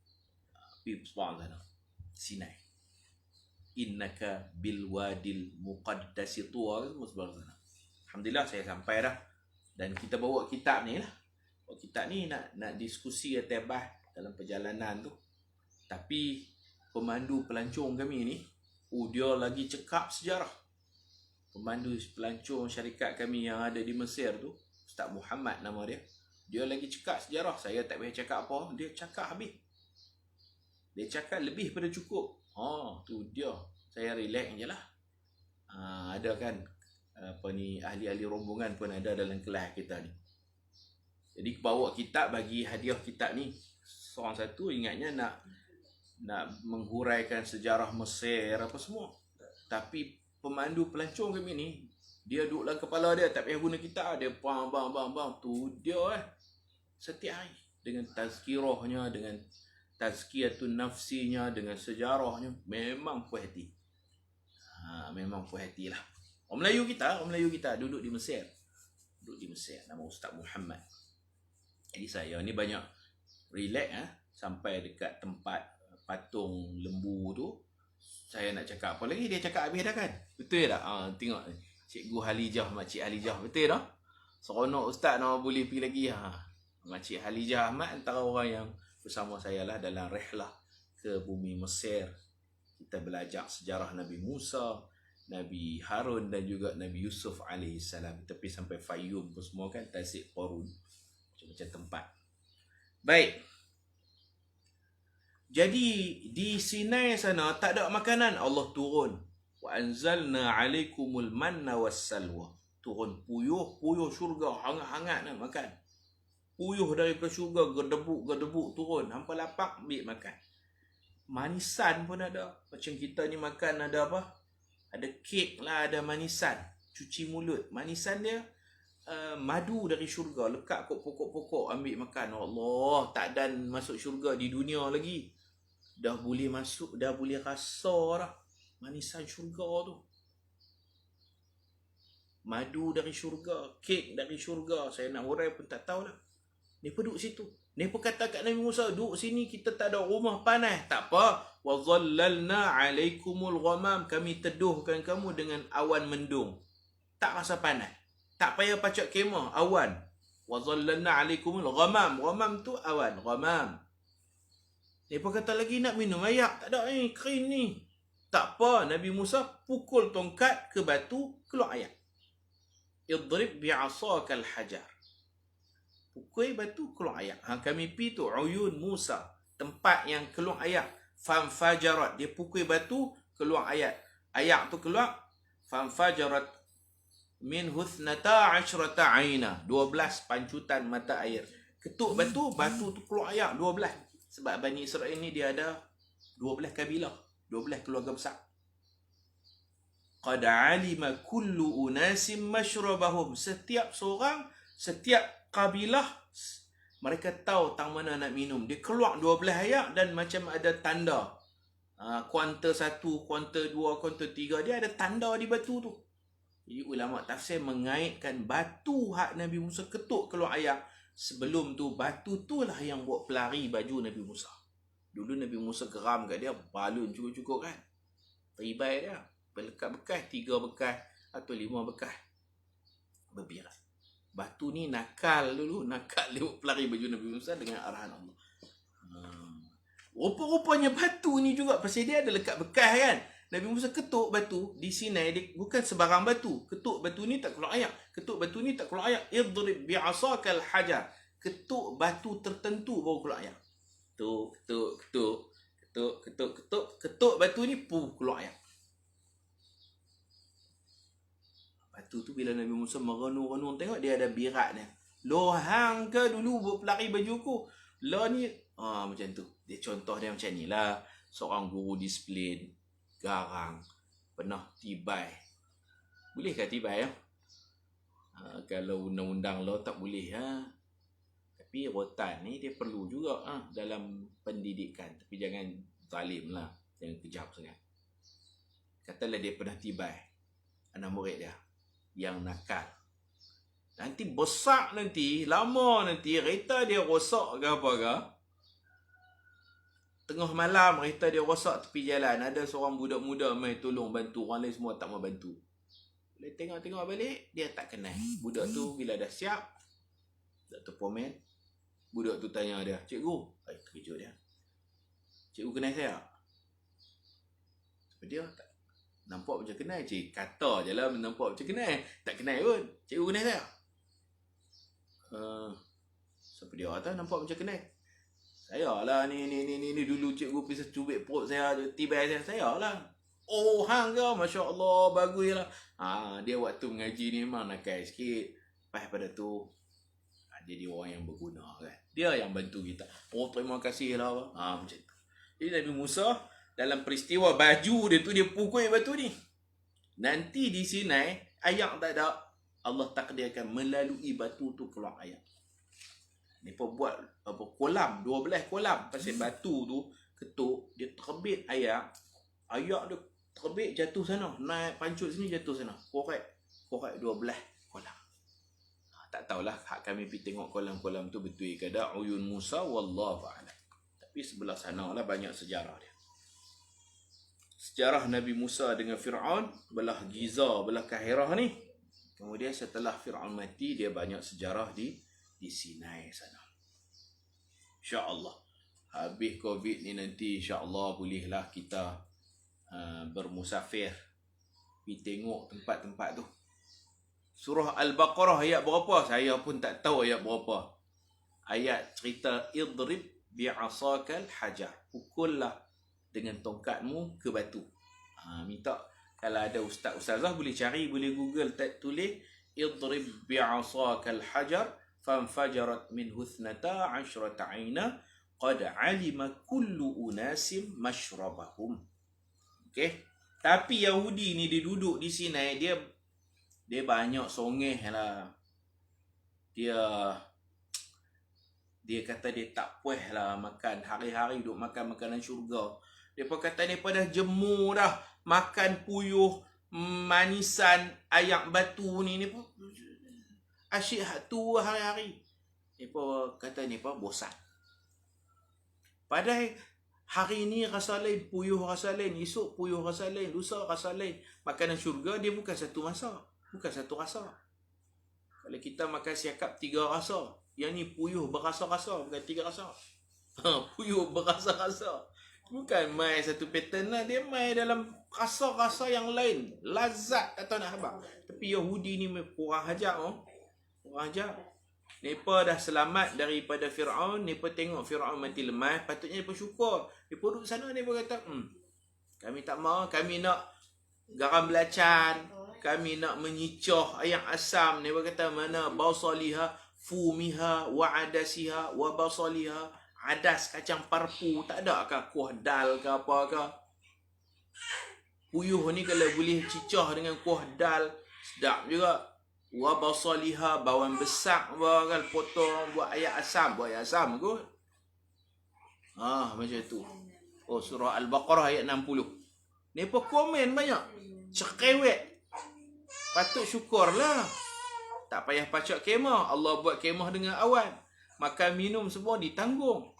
pergi seberang sana, Sinai. Innaka bil wadil muqaddasi tuwa, semua sebelah sana. Alhamdulillah saya sampai dah. Dan kita bawa kitab ni lah. Bawa kitab ni nak diskusi atau bahas dalam perjalanan tu. Tapi pemandu pelancong kami ni, dia lagi cekap sejarah. Pemandu pelancong syarikat kami yang ada di Mesir tu, Ustaz Muhammad nama dia. Dia lagi cekap sejarah. Saya tak payah cakap apa, dia cakap habis. Dia cakap lebih pada cukup. Tu dia. Saya relax je lah. Ada kan ahli-ahli rombongan pun ada dalam kelas kita ni. Jadi bawa kitab, bagi hadiah kitab ni. Seorang satu ingatnya nak menghuraikan sejarah Mesir apa semua. Tapi pemandu pelancong kami ni, dia duduk dalam kepala dia, tak payah guna kitab, dia bang. Tu dia setiap hari dengan tazkirahnya, dengan tazkiyatun nafsinya, dengan sejarahnya, memang puas hati. Memang puas hati lah. Orang Melayu kita duduk di Mesir. Nama Ustaz Muhammad. Jadi saya ni banyak relax sampai dekat tempat patung lembu tu. Saya nak cakap apa lagi, dia cakap habis dah kan. Betul tak? Tengok Cikgu Halijah, Makcik Halijah, betul tak? Seronok ustaz nak boleh pergi lagi. Makcik Halijah Ahmad antara orang yang bersama saya lah dalam rihlah ke bumi Mesir. Kita belajar sejarah Nabi Musa, Nabi Harun dan juga Nabi Yusuf alaihissalam. Tapi sampai Fayyum pun semua kan, Tasik Qorun, macam-macam tempat. Baik. Jadi di Sinai sana tak ada makanan, Allah turun. Wa anzalna alaikumul manna wassalwa. Turun puyuh syurga, hangat-hangat nak makan. Puyuh daripada syurga, gedebuk turun. Hampa lapar, ambil makan. Manisan pun ada. Macam kita ni makan ada apa? Ada kek lah, ada manisan. Cuci mulut. Manisan dia madu dari syurga. Lekat kat pokok-pokok, ambil makan. Allah, tak dan masuk syurga di dunia lagi. Dah boleh masuk, dah boleh rasa dah manisan syurga tu. Madu dari syurga, kek dari syurga. Saya nak hurai pun tak tahu lah. Mereka duduk situ. Mereka kata kat Nabi Musa, duduk sini, kita tak ada rumah panas. Tak apa. وَظَلَّلْنَا عَلَيْكُمُ الْغَمَامِ. Kami teduhkan kamu dengan awan mendung. Tak rasa panas. Tak payah pacak kemah, awan. وَظَلَّلْنَا عَلَيْكُمُ الْغَمَامِ. Ghamam tu awan, ghamam. Mereka kata lagi nak minum air. Tak ada ni, kering ni. Tak apa, Nabi Musa pukul tongkat ke batu, keluar air. Idrib bi'asakal hajar. Pukul batu, keluar air. Kami pergi tu, Uyun Musa. Tempat yang keluar air. Fanfajarat. Dia pukul batu, keluar air. Air tu keluar. Fanfajarat min huthnata asyrata aina. 12 pancutan mata air. Ketuk batu, batu tu keluar air. 12. Sebab Bani Israel ni dia ada 12 kabilah. 12 keluarga besar. Qad alima kullu unasim mashrabahum. Setiap seorang, setiap kabilah, mereka tahu tang mana nak minum. Dia keluar 12 ayat dan macam ada tanda. Kuanter 1, kuanter 2, kuanter 3. Dia ada tanda di batu tu. Jadi ulama tafsir mengaitkan batu hak Nabi Musa ketuk keluar ayat. Sebelum tu batu tu lah yang buat pelari baju Nabi Musa. Dulu Nabi Musa geram kat dia, balun cukup-cukup kan. Ribai dia. Bekas, 3 bekas atau 5 bekas. Berbiras. Batu ni nakal dulu. Nakal dia buat pelari baju Nabi Musa dengan arahan Allah. Rupa-rupanya batu ni juga. Pasal dia ada lekat bekas kan. Nabi Musa ketuk batu di Sinai. Dia bukan sebarang batu. Ketuk batu ni tak keluar air. Ketuk batu ni tak keluar air. Idrib bi'asakal hajar. Ketuk batu tertentu baru keluar air. Ketuk batu ni keluar air. Batu tu bila Nabi Musa merenung-renung tengok dia ada birat dia. Lo hang ke dulu buat pelari baju ku? Lo ni macam tu. Dia contoh dia macam ni lah. Seorang guru disiplin, garang, pernah tibai. Bolehkah tibai ya? Kalau undang-undang lo tak boleh Tapi rotan ni dia perlu juga dalam pendidikan. Tapi jangan zalim lah. Jangan kejam sangat. Katalah dia pernah tibai anak murid dia yang nakal. Nanti besar nanti, lama nanti, kereta dia rosak ke apa ke. Tengah malam kereta dia rosak tepi jalan. Ada seorang budak muda mai tolong bantu. Orang lain semua tak mau bantu. Bila tengok-tengok balik, dia tak kenal. Budak tu bila dah siap, Dr. Pomen, budak tu tanya dia, cikgu, terkejut dia. Cikgu kenal saya? Sebab dia tak nampak macam kenal. Cik kata je lah nampak macam kenal. Tak kenal pun. Cikgu kenal saya? Siapa dia kata nampak macam kenal? Saya lah ni dulu cikgu pisah cubit perut saya, tibai saya lah. Oh hang ke? Masya Allah, bagus lah. Dia waktu mengaji ni memang nakal sikit. Lepas pada tu jadi orang yang berguna kan. Dia yang bantu kita. Oh terima kasih lah. Macam tu. Jadi Nabi Musa dalam peristiwa baju dia tu, dia pukul batu ni. Nanti di Sinai, air tak ada. Allah takdirkan melalui batu tu keluar air. Mereka buat kolam, 12 kolam. Pasal batu tu ketuk, dia terbit air. Air dia terbit jatuh sana. Naik pancut sini jatuh sana. Korek 12 kolam. Tak tahulah hak kami pergi tengok kolam-kolam tu betul ke tak. Uyun Musa, wallahu a'lam. Tapi sebelah sana lah banyak sejarah dia. Sejarah Nabi Musa dengan Fir'aun, belah Giza, belah Kahirah ni. Kemudian setelah Fir'aun mati, dia banyak sejarah di Sinai sana. InsyaAllah. Habis COVID ni nanti insyaAllah bolehlah kita bermusafir. Pergi tengok tempat-tempat tu. Surah Al-Baqarah ayat berapa? Saya pun tak tahu ayat berapa. ayat cerita idrib bi'asakal hajar. Pukullah dengan tongkatmu ke batu. Minta kalau ada ustazah boleh cari, boleh Google, tulis idrib bi'asakal hajar fanfajarat minhu 12 'aina qad 'alima kullu unasim mashrabahum. Okey. Tapi Yahudi ni dia duduk di sini, dia banyak songeh lah. Dia kata dia tak puas lah makan. Hari-hari duduk makan makanan syurga. Dia pun kata ni pada jemur dah. Makan puyuh, manisan, ayak batu ni pun asyik tu hari-hari. Dia pun kata ni pun bosan. Padahal hari ni rasa lain, puyuh rasa lain, esok puyuh rasa lain, lusa rasa lain. Makanan syurga dia bukan satu masa. Bukan satu rasa. Kalau kita makan siakap 3 rasa, yang ni puyuh berasa-rasa, bukan 3 rasa. Puyuh berasa-rasa. Bukan main satu pattern lah. Dia main dalam rasa-rasa yang lain. Lazat tak tahu nak habang. Tapi Yahudi ni kurang hajar. Kurang hajar. Mereka dah selamat daripada Fir'aun. Mereka tengok Fir'aun mati lemas. Patutnya mereka syukur. Mereka duduk sana, mereka kata, kami tak mahu. Kami nak garam belacan. Kami nak menyicah ayam asam. Mereka kata mana basaliha, fumiha, wa adasiha, wa basaliha. Adas, kacang parpu. Tak ada ke kuah dal ke apa ke? Puyuh ni kalau boleh cicah dengan kuah dal, sedap juga. Wa basaliha, bawang besar kan, potong buat ayam asam. Buat ayam asam kot. Macam tu. Surah Al-Baqarah ayat 60. Ni pun komen banyak. Cerewet. Patut syukurlah. Tak payah pacak kemah. Allah buat kemah dengan awan. Makan minum semua ditanggung.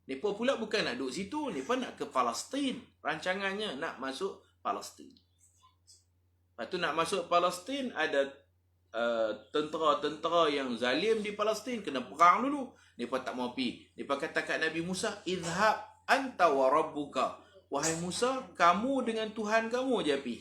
Mereka pula bukan nak duduk situ. Mereka nak ke Palestin. Rancangannya nak masuk Palestin. Lepas tu nak masuk Palestin, ada tentera-tentera yang zalim di Palestin. Kena perang dulu. Mereka tak mau pergi. Mereka kata kat Nabi Musa, idhab anta wa rabbuka. Wahai Musa, kamu dengan Tuhan kamu je pergi.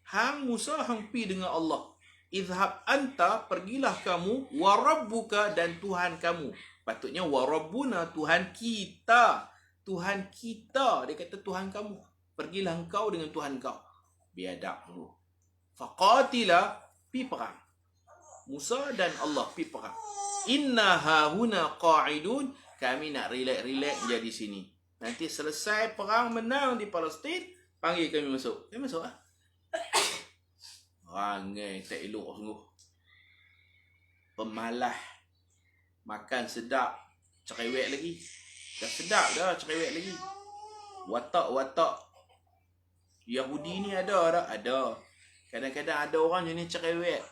Hang Musa hang pi dengan Allah. Idhab anta, pergilah kamu, wa rabbuka, dan Tuhan kamu. Patutnya wa rabbuna, Tuhan kita. Tuhan kita. Dia kata Tuhan kamu. Pergilah engkau dengan Tuhan kau. Biadab dulu. Faqatila, pi perang. Musa dan Allah pi perang. Inna hahuna qa'idun. Kami nak relax-relax jadi sini. Nanti selesai perang menang di Palestin, panggil kami masuk. Kami masuk lah. Rangai tak elok sungguh. Pemalah. Makan sedap, cerewet lagi. Dah sedap dah, cerewet lagi. Watak-watak Yahudi ni ada tak? Ada. Kadang-kadang ada orang jenis cerewet.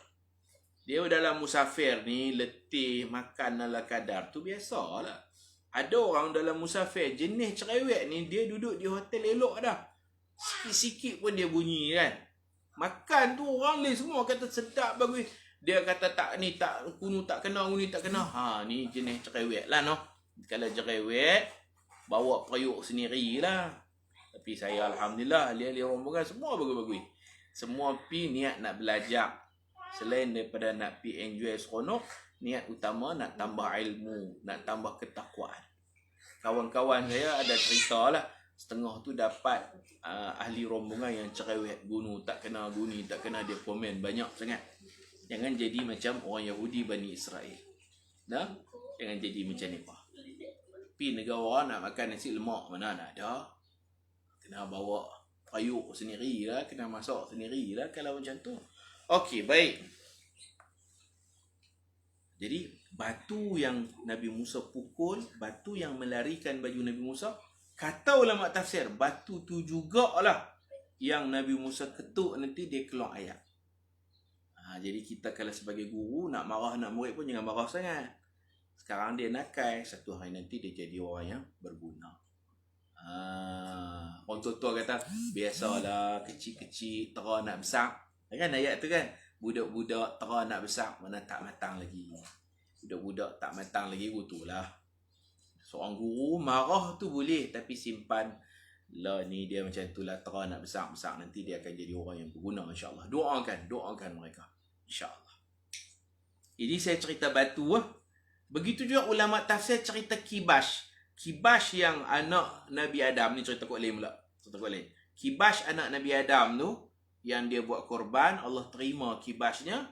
Dia dalam musafir ni, letih, makan ala kadar. Tu biasalah. Ada orang dalam musafir, jenis cerewet ni, dia duduk di hotel elok dah. Sikit-sikit pun dia bunyi kan. Makan tu orang lain semua kata sedap bagus. Dia kata tak ni tak kunu tak kena, uni tak kena. Ni jenis cerewet lah noh. Kalau cerewet bawa periuk sendirilah. Tapi saya alhamdulillah ahli-ahli rombongan semua bagus-bagus. Semua pi niat nak belajar. Selain daripada nak pi enjoy seronok, niat utama nak tambah ilmu, nak tambah ketakwaan. Kawan-kawan saya ada cerita lah. Setengah tu dapat ahli rombongan yang cerewet, gunu tak kena, guni tak kena, dia komen banyak sangat. Jangan jadi macam orang Yahudi Bani Israel. Nah, jangan jadi macam ni pak. Pi negara orang nak makan nasi lemak, mana ada. Kena bawa payuk sendiri lah, kena masak sendiri lah kalau macam tu. Okey, baik. Jadi batu yang Nabi Musa pukul, batu yang melarikan baju Nabi Musa, kata ulama tafsir, batu tu jugalah yang Nabi Musa ketuk nanti dia keluar ayat. Jadi kita kalau sebagai guru nak marah anak murid pun jangan marah sangat. Sekarang dia nakal, satu hari nanti dia jadi orang yang berguna. Orang tua-tua kata, biasalah kecil-kecil tera nak besar. Kan ayat tu kan? Budak-budak tera nak besar, mana tak matang lagi. Budak-budak tak matang lagi, betulah. Seorang guru marah tu boleh, tapi simpan lah ni dia macam tu lah, tera nak besar-besar, nanti dia akan jadi orang yang berguna insya-Allah. Doakan mereka insya-Allah. Ini saya cerita batu Begitu juga ulama tafsir cerita Kibash. Kibash yang anak Nabi Adam ni, cerita kuat lain pula. Cerita kuat lain. Kibash anak Nabi Adam tu yang dia buat korban, Allah terima kibashnya.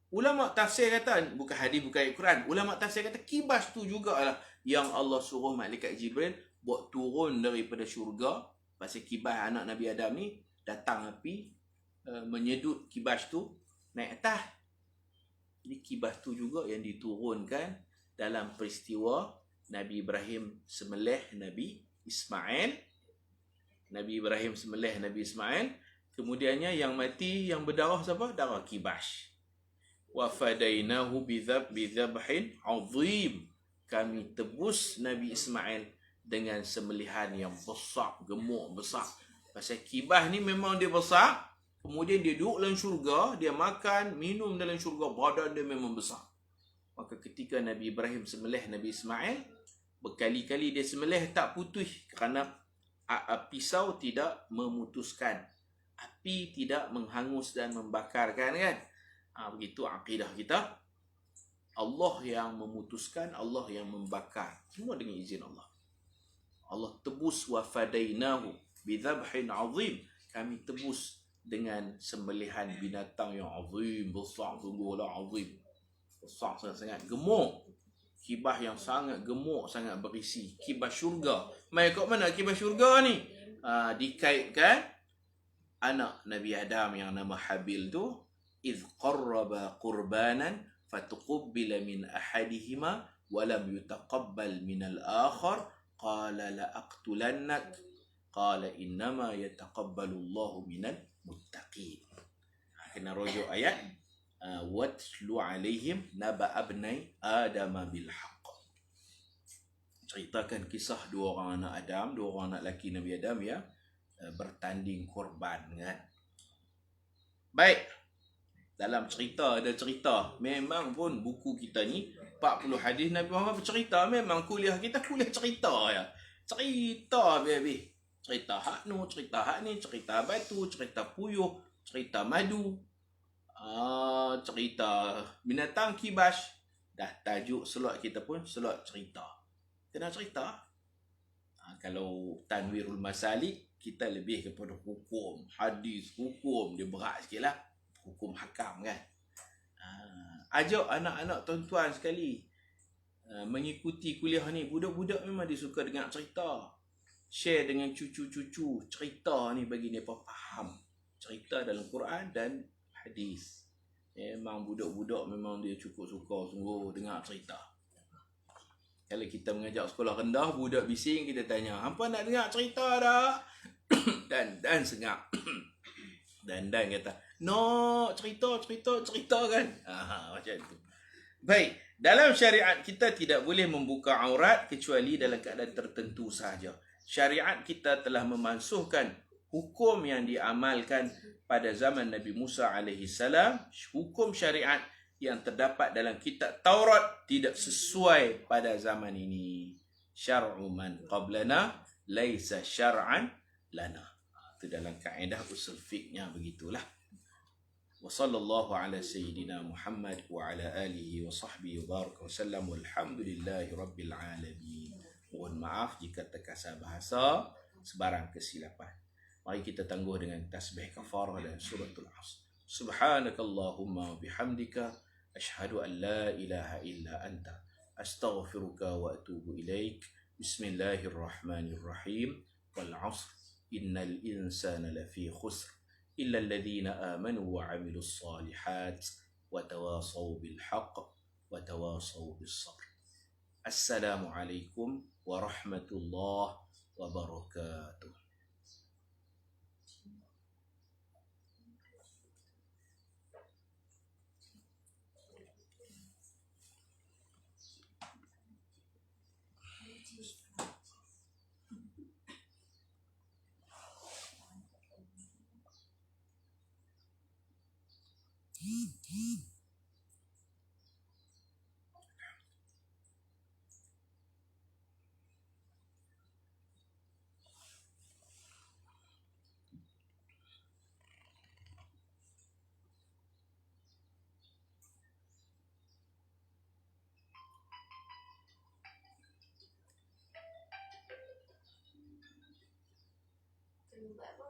Ulama tafsir kata, bukan hadis bukan ayat Quran. Ulama tafsir kata Kibash tu jugalah yang Allah suruh malaikat Jibril buat turun daripada syurga. Pasal Kibash anak Nabi Adam ni datang api menyedut Kibash tu naik atas. Jadi Kibash tu juga yang diturunkan dalam peristiwa Nabi Ibrahim sembelih Nabi Ismail. Nabi Ibrahim sembelih Nabi Ismail. Kemudiannya yang mati, yang berdarah siapa? Darah Kibash. Wa fadainahu bidhabhin azim. Kami tebus Nabi Ismail dengan sembelihan yang besar, gemuk besar. Pasal Kibash ni memang dia besar. Kemudian dia duduk dalam syurga, dia makan, minum dalam syurga, badan dia memang besar. Maka ketika Nabi Ibrahim sembelih Nabi Ismail, berkali-kali dia sembelih tak putih kerana pisau tidak memutuskan. Api tidak menghangus dan membakarkan, kan? Begitu akidah kita. Allah yang memutuskan, Allah yang membakar. Semua dengan izin Allah. Allah tebus wa fadainahu bidhabhin azim. Kami tebus dengan sembelihan binatang yang azim, besar, sungguhlah azim. Besar sangat-sangat, gemuk. Kibah yang sangat gemuk, sangat berisi. Kibah syurga. Mai kat mana kibah syurga ni? Dikaitkan anak Nabi Adam yang nama Habil tu, idh qarraba qurbanan fatuqabbala min ahadihima wa lam yutaqabbal min al-akhar qala la aqtulannak qala innama yataqabbalu Allahu minal muttaqin. Kena rujuk ayat watlu alaihim naba abnai adam bil haqq. Ceritakan kisah dua orang anak Adam, dua orang anak lelaki Nabi Adam ya, bertanding korban, kan. Baik. Dalam cerita ada cerita. Memang pun buku kita ni 40 hadis Nabi Muhammad bercerita. Memang kuliah kita kuliah cerita ya. Cerita baby. Cerita hak nu, cerita hak ni, cerita batu, cerita puyuh, cerita madu. Cerita binatang Kibash. Dah tajuk slot kita pun slot cerita. Kena cerita. Kalau Tanwirul Masalik, kita lebih kepada hukum, hadis, hukum dia berat sikit lah. Hukum hakam, kan. Ajak anak-anak tuan-tuan sekali mengikuti kuliah ni. Budak-budak memang dia suka dengar cerita. Share dengan cucu-cucu cerita ni bagi mereka faham. Cerita dalam Quran dan hadis. Memang budak-budak memang dia cukup suka sungguh dengar cerita. Kalau kita mengajak sekolah rendah, budak bising, kita tanya, "Hampa nak dengar cerita tak?" Dan sengak. Dan kata, "No, cerita kan." Macam tu. Baik, dalam syariat kita tidak boleh membuka aurat kecuali dalam keadaan tertentu sahaja. Syariat kita telah memansuhkan hukum yang diamalkan pada zaman Nabi Musa AS. Hukum syariat yang terdapat dalam kitab Taurat tidak sesuai pada zaman ini. Syar'u man qablana laisa syar'an lana. Itu dalam kaedah usul fiqhnya begitulah. Wa sallallahu ala sayyidina Muhammad wa ala alihi wa sahbihi wa baraka wa sallam walhamdulillahi rabbil alamin. Mohon maaf jika terkasar bahasa, sebarang kesilapan. Mari kita tangguh dengan tasbih kafarah dan suratul Asr. Subhanakallahumma bihamdika asyhadu an la ilaha illa anta astaghfiruka wa atubu ilaik. Bismillahirrahmanirrahim. Wal 'asr innal insana lafi khusr illa alladhina amanu wa 'amilus salihat wa tawasaw bil haqq wa tawasaw bis sabr. Assalamualaikum warahmatullahi wabarakatuh. Buat apa?